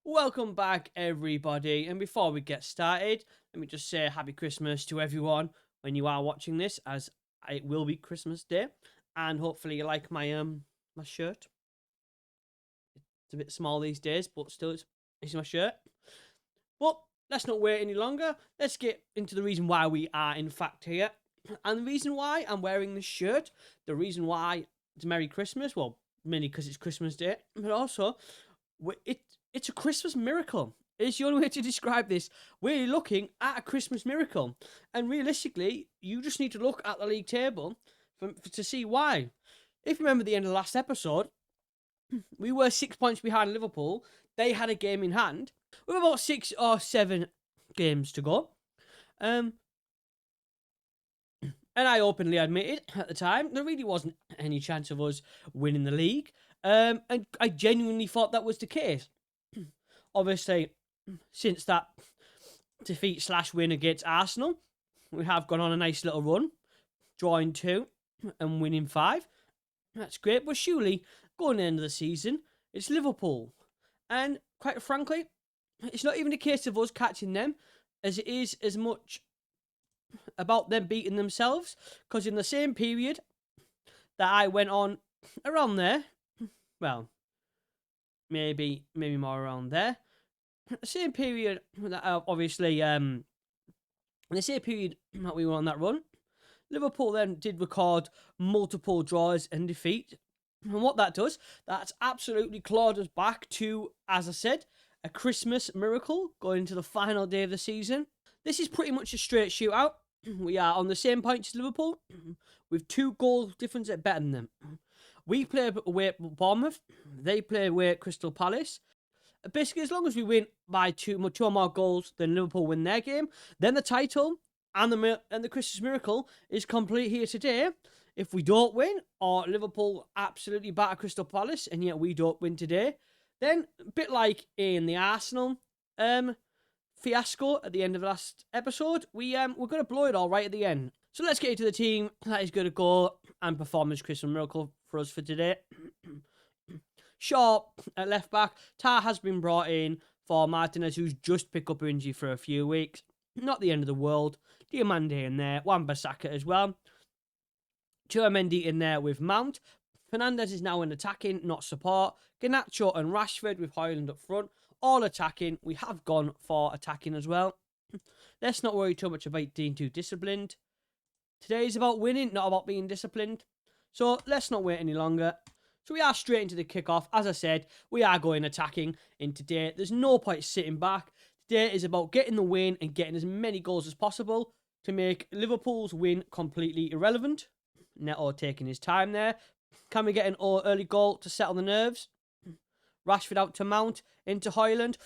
Welcome back, everybody. And before we get started, let me just say Happy Christmas to everyone when you are watching this, as it will be Christmas Day. And hopefully you like my shirt. It's a bit small these days, but still, it's my shirt. But let's not wait any longer. Let's get into the reason why we are, in fact, here. And the reason why I'm wearing this shirt, the reason why it's Merry Christmas, well, mainly because it's Christmas Day, but also it's a Christmas miracle. It's the only way to describe this. We're looking at a Christmas miracle. And realistically, you just need to look at the league table to see why. If you remember the end of the last episode, we were 6 points behind Liverpool. They had a game in hand. We were about 6 or 7 games to go. And I openly admitted at the time there really wasn't any chance of us winning the league. And I genuinely thought that was the case. Obviously, since that defeat/win against Arsenal, we have gone on a nice little run, drawing 2 and winning 5. That's great, but surely, going to the end of the season, it's Liverpool. And quite frankly, it's not even a case of us catching them as it is as much about them beating themselves, because in the same period that I went on around there, well, maybe more around there, the same period that obviously in the same period that we were on that run, Liverpool then did record multiple draws and defeat. And what that does, that's absolutely clawed us back to, as I said, a Christmas miracle going into the final day of the season. This is pretty much a straight shootout. We are on the same points as Liverpool, with 2 goal difference at better than them. We play away at Bournemouth, they play away at Crystal Palace. Basically, as long as we win by 2 or more goals than Liverpool win their game, then the title and the Christmas miracle is complete here today. If we don't win, or Liverpool absolutely batter Crystal Palace, and yet we don't win today, then a bit like in the Arsenal fiasco at the end of the last episode, we're going to blow it all right at the end. So let's get into the team that is going to go and perform this Christmas miracle for us for today. Shaw at left back. Tar has been brought in for Martinez, who's just picked up injury for a few weeks. Not the end of the world. Diomande in there. Wan-Bissaka as well. Chouameni in there with Mount. Fernandes is now in attacking, not support. Garnacho and Rashford with Højlund up front. All attacking. We have gone for attacking as well. Let's not worry too much about being too disciplined. Today is about winning, not about being disciplined. So let's not wait any longer. So we are straight into the kickoff. As I said, we are going attacking in today. There's no point sitting back. Today is about getting the win and getting as many goals as possible to make Liverpool's win completely irrelevant. Neto taking his time there. Can we get an early goal to settle the nerves? Rashford out to Mount, into Højlund.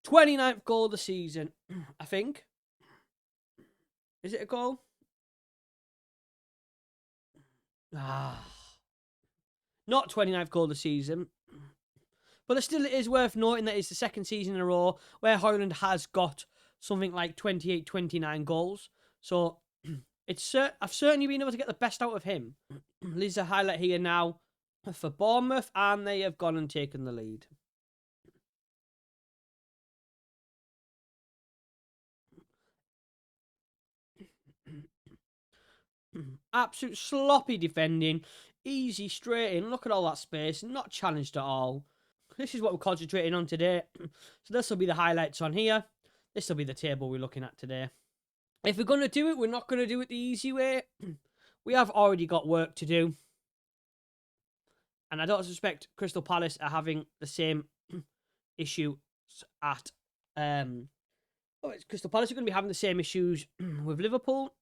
29th goal of the season, I think. Is it a goal? Not 29th goal of the season. But still, it is worth noting that it's the second season in a row where Højlund has got something like 28, 29 goals. So I've certainly been able to get the best out of him. There's a highlight here now for Bournemouth, and they have gone and taken the lead. Absolute sloppy defending, easy straight in. Look at all that space, not challenged at all. This is what we're concentrating on today. So this will be the highlights on here. This will be the table we're looking at today. If we're going to do it, we're not going to do it the easy way. We have already got work to do. And I don't suspect Crystal Palace are having the same issue at... Crystal Palace are going to be having the same issues with Liverpool.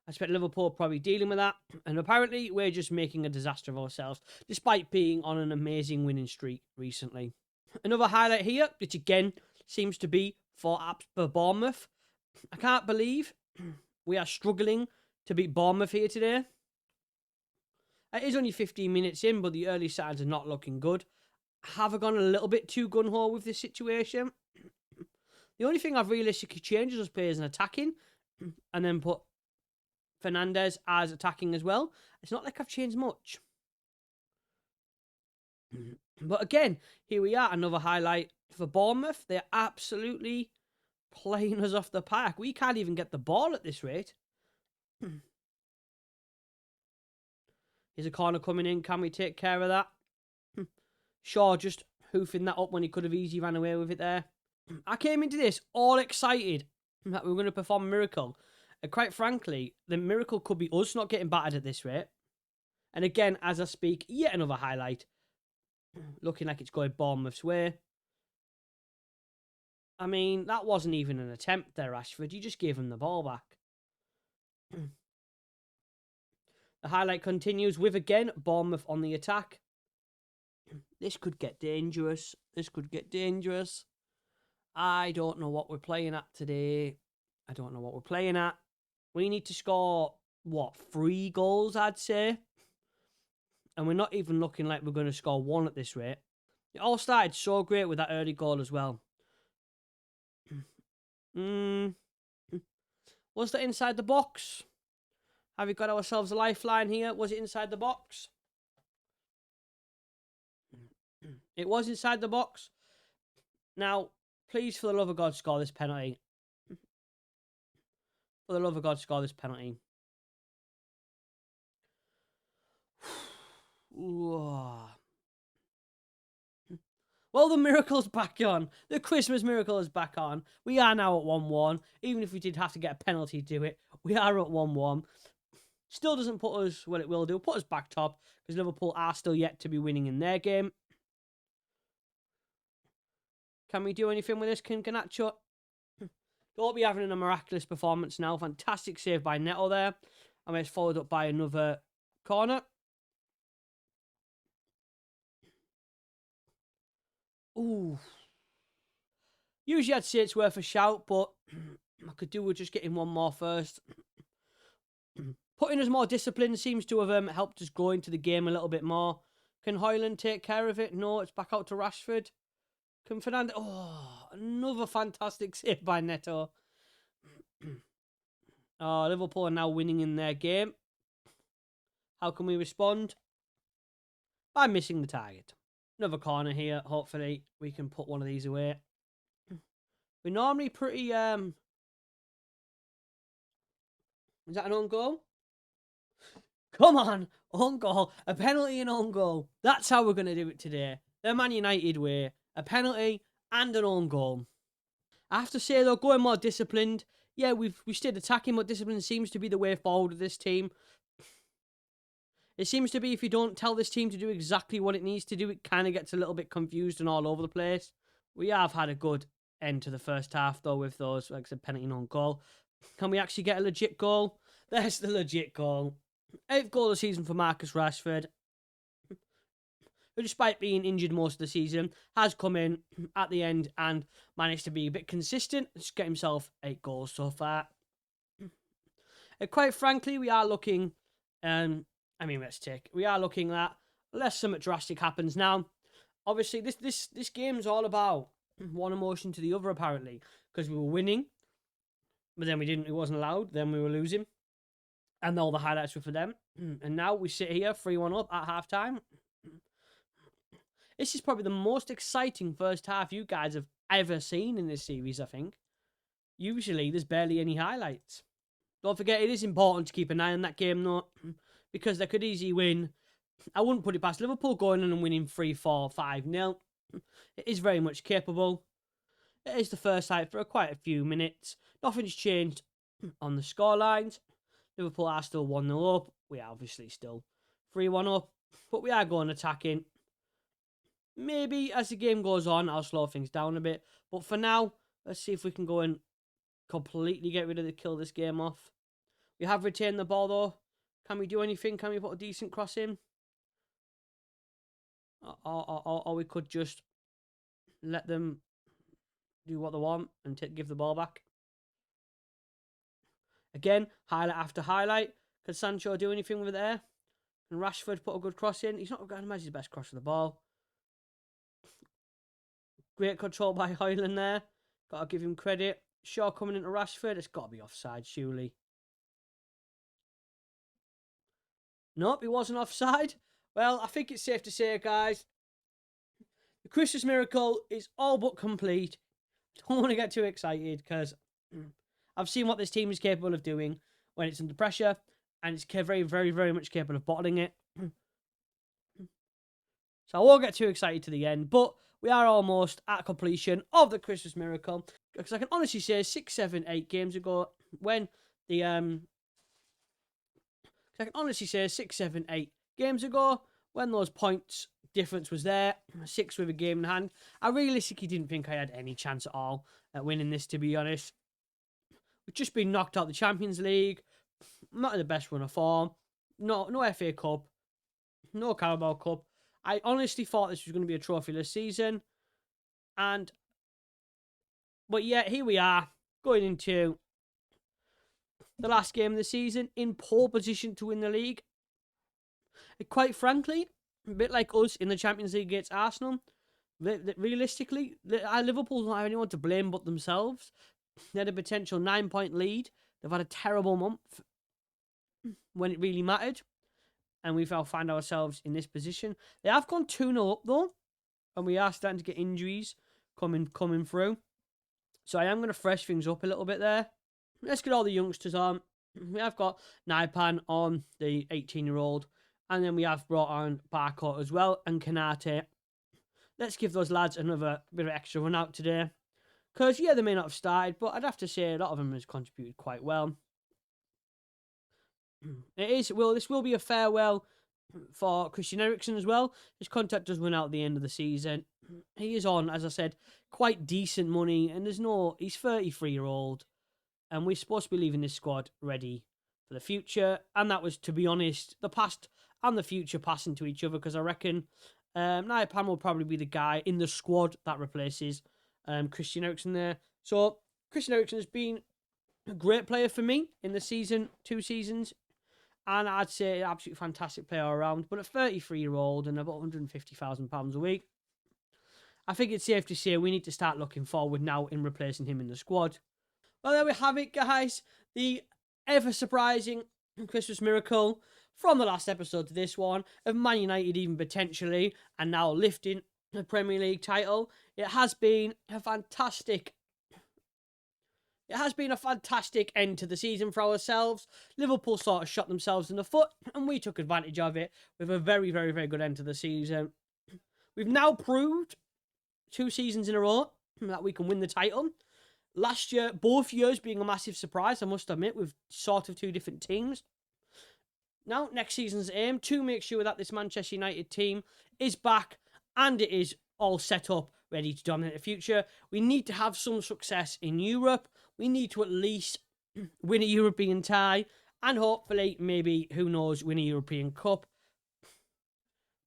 I expect Liverpool probably dealing with that. And apparently, we're just making a disaster of ourselves, despite being on an amazing winning streak recently. Another highlight here, which again seems to be for Bournemouth. I can't believe we are struggling to beat Bournemouth here today. It is only 15 minutes in, but the early signs are not looking good. Have I gone a little bit too gun-ho with this situation? The only thing I've realistically changed is us players and attacking, and then put Fernandes as attacking as well. It's not like I've changed much. But again, here we are, another highlight for Bournemouth. They're absolutely playing us off the park. We can't even get the ball at this rate. Here's a corner coming in. Can we take care of that? Shaw just hoofing that up when he could have easily ran away with it there. I came into this all excited that we were going to perform a miracle. And quite frankly, the miracle could be us not getting battered at this rate. And again, as I speak, yet another highlight. Looking like it's going Bournemouth's way. I mean, that wasn't even an attempt there, Rashford. You just gave him the ball back. The highlight continues with, again, Bournemouth on the attack. This could get dangerous. This could get dangerous. I don't know what we're playing at today. I don't know what we're playing at. We need to score, what, 3 goals, I'd say? And we're not even looking like we're going to score 1 at this rate. It all started so great with that early goal as well. Was that inside the box? Have we got ourselves a lifeline here? Was it inside the box? It was inside the box. Now, please, for the love of God, score this penalty. For the love of God, score this penalty. Well, the miracle's back on. The Christmas miracle is back on. We are now at 1-1. Even if we did have to get a penalty to do it, we are at 1-1. Still doesn't put us, well, it will do, put us back top, because Liverpool are still yet to be winning in their game. Can we do anything with this, Garnacho? Don't be having a miraculous performance now. Fantastic save by Neto there. And it's followed up by another corner. Ooh. Usually I'd say it's worth a shout, but I could do with just getting one more first. Putting us more discipline seems to have helped us grow into the game a little bit more. Can Højlund take care of it? No, it's back out to Rashford. Can Fernando... Oh, another fantastic save by Neto. Oh, Liverpool are now winning in their game. How can we respond? By missing the target. Another corner here. Hopefully we can put one of these away. We're normally pretty... Is that an own goal? Come on! Own goal. A penalty and own goal. That's how we're going to do it today. The Man United way. A penalty and an own goal. I have to say, though, going more disciplined. Yeah, we stayed attacking, but discipline seems to be the way forward of this team. It seems to be if you don't tell this team to do exactly what it needs to do, it kind of gets a little bit confused and all over the place. We have had a good end to the first half, though, with those, like I said, penalty and own goal. Can we actually get a legit goal? There's the legit goal. 8th goal of the season for Marcus Rashford, who, despite being injured most of the season, has come in at the end and managed to be a bit consistent. Just get himself 8 goals so far. And quite frankly, we are looking... we are looking at unless something drastic happens now. Obviously, this game's all about one emotion to the other, apparently, because we were winning, but then it wasn't allowed, then we were losing, and all the highlights were for them. And now we sit here 3-1 up at half-time. This is probably the most exciting first half you guys have ever seen in this series, I think. Usually, there's barely any highlights. Don't forget, it is important to keep an eye on that game, though, because they could easily win. I wouldn't put it past Liverpool going in and winning 3-4, 5-0. It is very much capable. It is the first sight for quite a few minutes. Nothing's changed on the scorelines. Liverpool are still 1-0 up. We are obviously still 3-1 up. But we are going attacking. Maybe as the game goes on, I'll slow things down a bit. But for now, let's see if we can go and completely kill this game off. We have retained the ball, though. Can we do anything? Can we put a decent cross in? Or we could just let them do what they want and give the ball back. Again, highlight after highlight. Can Sancho do anything with it there? Can Rashford put a good cross in? He's not going to imagine his best cross for the ball. Great control by Højlund there. Got to give him credit. Shaw coming into Rashford. It's got to be offside, surely. Nope, he wasn't offside. Well, I think it's safe to say, guys, The Christmas miracle is all but complete. Don't want to get too excited because I've seen what this team is capable of doing when it's under pressure, and it's very, very, very much capable of bottling it. So I won't get too excited to the end, but we are almost at completion of the Christmas miracle. Because I can honestly say 6, 7, 8 games ago, when the I can honestly say 6, 7, 8 games ago, when those points difference was there, 6 with a game in hand, I realistically didn't think I had any chance at all at winning this, to be honest. We've just been knocked out the Champions League, not in the best run of form, no FA Cup, no Carabao Cup. I honestly thought this was going to be a trophyless season, but yet here we are, going into the last game of the season in pole position to win the league. Quite frankly, a bit like us in the Champions League against Arsenal, realistically, Liverpool don't have anyone to blame but themselves. They had a potential 9-point lead. They've had a terrible month when it really mattered, and we've now found ourselves in this position. They have gone 2-0 up though, and we are starting to get injuries coming through. So I am going to fresh things up a little bit there. Let's get all the youngsters on. We have got Naipan on, the 18-year-old, and then we have brought on Barcourt as well, and Kanate. Let's give those lads another bit of extra run out today. Because, yeah, they may not have started, but I'd have to say a lot of them has contributed quite well. This will be a farewell for Christian Eriksen as well. His contract does run out at the end of the season. He is on, as I said, quite decent money, and he's 33-year-old, and we're supposed to be leaving this squad ready for the future. And that was, to be honest, the past and the future passing to each other, because I reckon Naipan will probably be the guy in the squad that replaces Christian Eriksen there. So Christian Eriksen has been a great player for me in the 2 seasons, and I'd say an absolutely fantastic player all around. But at 33-year-old and about £150,000 a week, I think it's safe to say we need to start looking forward now in replacing him in the squad. Well, there we have it, guys. The ever-surprising Christmas miracle from the last episode to this one of Man United even potentially and now lifting the Premier League title. It has been a fantastic end to the season for ourselves. Liverpool sort of shot themselves in the foot, and we took advantage of it with a very, very, very good end to the season. We've now proved 2 seasons in a row that we can win the title. Last year, both years being a massive surprise, I must admit, with sort of 2 different teams. Now, next season's aim to make sure that this Manchester United team is back and it is all set up, ready to dominate the future. We need to have some success in Europe. We need to at least win a European tie and hopefully, maybe, who knows, win a European Cup.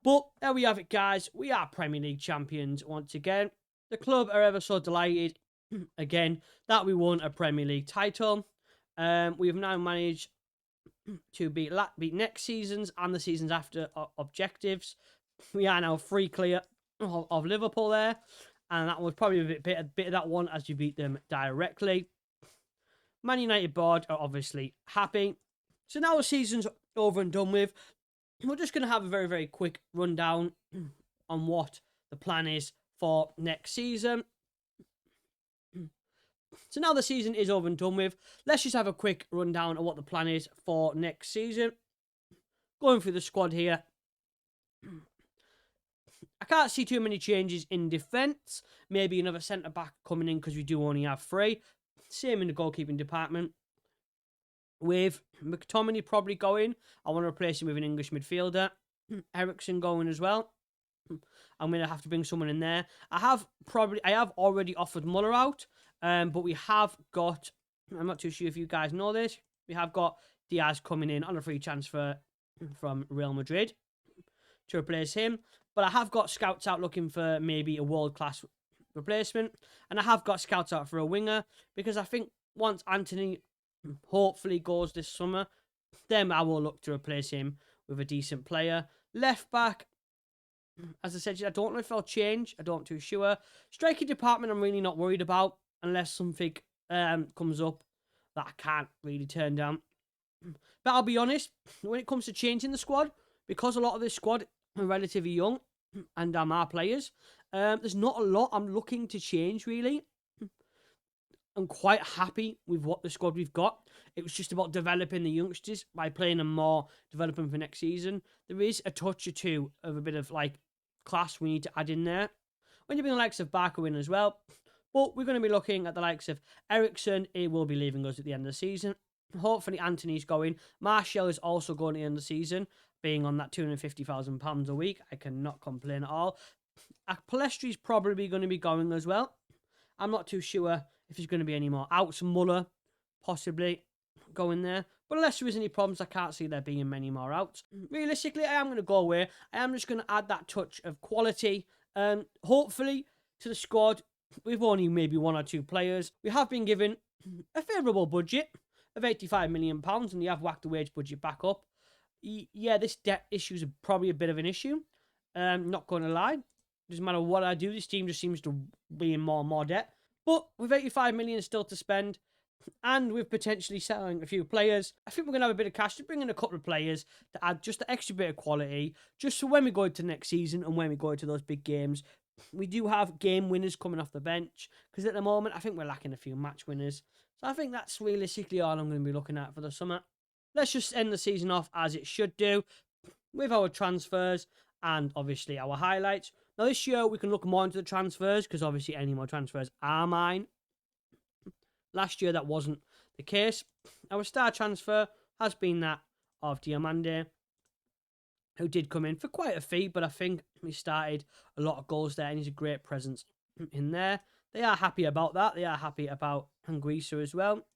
But there we have it, guys. We are Premier League champions once again. The club are ever so delighted, again, that we won a Premier League title. We have now managed to beat next season's and the seasons after objectives. We are now 3 clear of Liverpool there, and that was probably a bit of that one as you beat them directly. Man United board are obviously happy. So now the season's over and done with. We're just going to have a very, very quick rundown on what the plan is for next season. So now the season is over and done with. Let's just have a quick rundown of what the plan is for next season. Going through the squad here. I can't see too many changes in defence. Maybe another centre-back coming in because we do only have 3. Same in the goalkeeping department. With McTominay probably going, I want to replace him with an English midfielder. Eriksen going as well. I'm going to have to bring someone in there. I have already offered Muller out, but we have got, I'm not too sure if you guys know this, we have got Diaz coming in on a free transfer from Real Madrid to replace him. But I have got scouts out looking for maybe a world-class replacement, and I have got scouts out for a winger, because I think once Anthony hopefully goes this summer, then I will look to replace him with a decent player. Left back, as I said, I don't know if I'll change. I don't too sure. Striking department, I'm really not worried about unless something comes up that I can't really turn down. But I'll be honest, when it comes to changing the squad, because a lot of this squad are relatively young and are players, There's not a lot I'm looking to change, really. I'm quite happy with what the squad we've got. It was just about developing the youngsters by playing them more, developing for next season. There is a touch or two of a bit of like class we need to add in there. When you bring the likes of Barker in as well. But we're going to be looking at the likes of Ericsson. He will be leaving us at the end of the season. Hopefully Anthony's going. Martial is also going at the end of the season, being on that £250,000 a week. I cannot complain at all. Palestri's probably going to be going as well. I'm not too sure if there's going to be any more outs. Muller, possibly going there. But unless there is any problems, I can't see there being many more outs. Realistically, I am going to go away. I am just going to add that touch of quality. Hopefully, to the squad, with only maybe 1 or 2 players. We have been given a favourable budget of £85 million, and they have whacked the wage budget back up. Yeah, this debt issue is probably a bit of an issue. Not going to lie. Doesn't matter what I do, this team just seems to be in more and more debt. But with £85 million still to spend, and with potentially selling a few players, I think we're going to have a bit of cash to bring in a couple of players to add just an extra bit of quality, just so when we go into next season and when we go into those big games, we do have game winners coming off the bench. Because at the moment, I think we're lacking a few match winners. So I think that's realistically all I'm going to be looking at for the summer. Let's just end the season off as it should do, with our transfers and obviously our highlights. Now this year we can look more into the transfers because obviously any more transfers are mine. Last year that wasn't the case. Our star transfer has been that of Diomande, who did come in for quite a fee, but I think he started a lot of goals there and he's a great presence in there. They are happy about that. They are happy about Anguissa as well.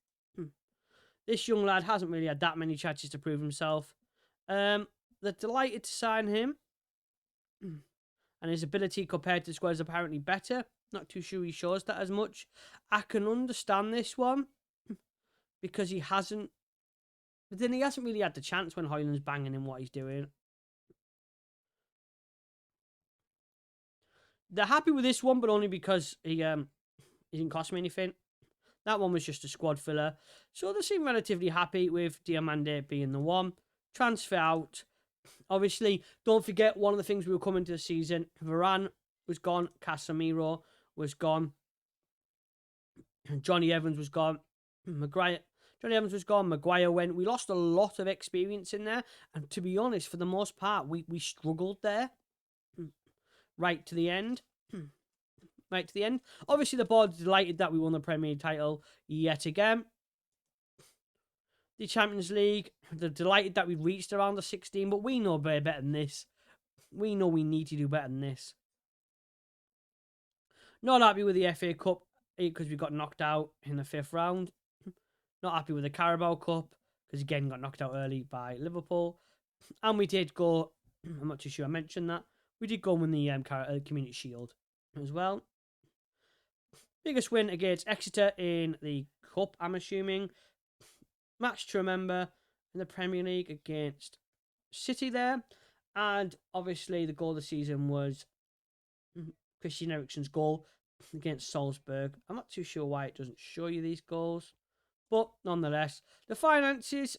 This young lad hasn't really had that many chances to prove himself. They're delighted to sign him. And his ability compared to the squad is apparently better. Not too sure he shows that as much. I can understand this one because he hasn't. But then he hasn't really had the chance when Højlund's banging him what he's doing. They're happy with this one, but only because he didn't cost me anything. That one was just a squad filler. So they seem relatively happy with Diomande being the one. Transfer out. Obviously, don't forget one of the things we were coming to the season. Varane was gone. Casemiro was gone. Johnny Evans was gone. Johnny Evans was gone. Maguire went. We lost a lot of experience in there. And to be honest, for the most part, we struggled there. Right to the end. Right to the end. Obviously, the board's delighted that we won the Premier League title yet again. The Champions League, they're delighted that we reached around the 16, but we know better than this. We know we need to do better than this. Not happy with the FA Cup because we got knocked out in the 5th round. Not happy with the Carabao Cup because again got knocked out early by Liverpool. And we did go, I'm not too sure I mentioned that, we did go win the Community Shield as well. Biggest win against Exeter in the Cup, I'm assuming. Match to remember in the Premier League against City there. And obviously the goal of the season was Christian Eriksen's goal against Salzburg. I'm not too sure why it doesn't show you these goals. But nonetheless, the finances,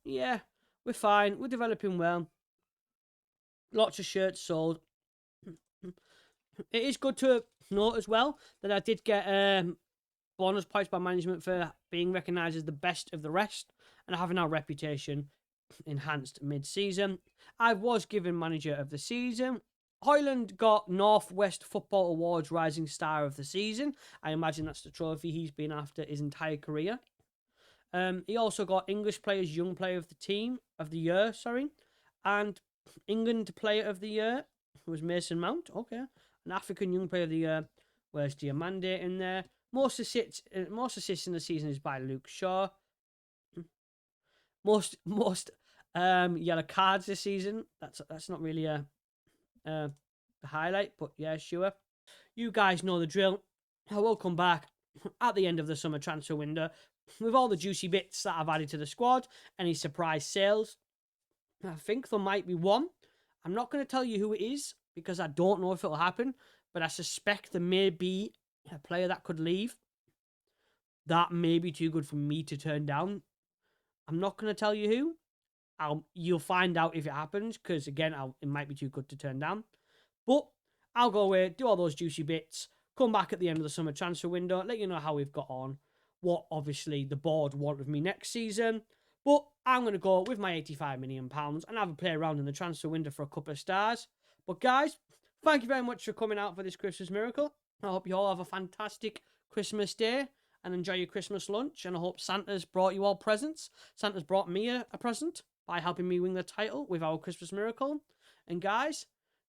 yeah, we're fine. We're developing well. Lots of shirts sold. It is good to note as well that I did get bonus points by management for being recognised as the best of the rest and having our reputation enhanced mid-season. I was given manager of the season. Højlund got Northwest Football Awards Rising Star of the Season. I imagine that's the trophy he's been after his entire career. He also got English Players Young Player of the Year, and England Player of the Year was Mason Mount. Okay, an African Young Player of the Year. Where's Diomande in there? Most assists in the season is by Luke Shaw. Most yellow cards this season. That's not really a highlight, but yeah, sure. You guys know the drill. I will come back at the end of the summer transfer window with all the juicy bits that I've added to the squad. Any surprise sales? I think there might be one. I'm not going to tell you who it is because I don't know if it'll happen, but I suspect there may be a player that could leave. That may be too good for me to turn down. I'm not going to tell you who. You'll find out if it happens because, again, it might be too good to turn down. But I'll go away, do all those juicy bits, come back at the end of the summer transfer window, let you know how we've got on, what obviously the board want of me next season. But I'm going to go with my £85 million and have a play around in the transfer window for a couple of stars. But guys, thank you very much for coming out for this Christmas miracle. I hope you all have a fantastic Christmas day and enjoy your Christmas lunch. And I hope Santa's brought you all presents. Santa's brought me a present by helping me win the title with our Christmas miracle. And guys,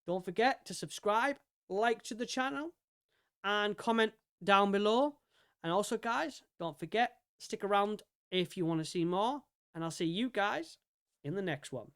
don't forget to subscribe, like to the channel, and comment down below. And also, guys, don't forget, stick around if you want to see more. And I'll see you guys in the next one.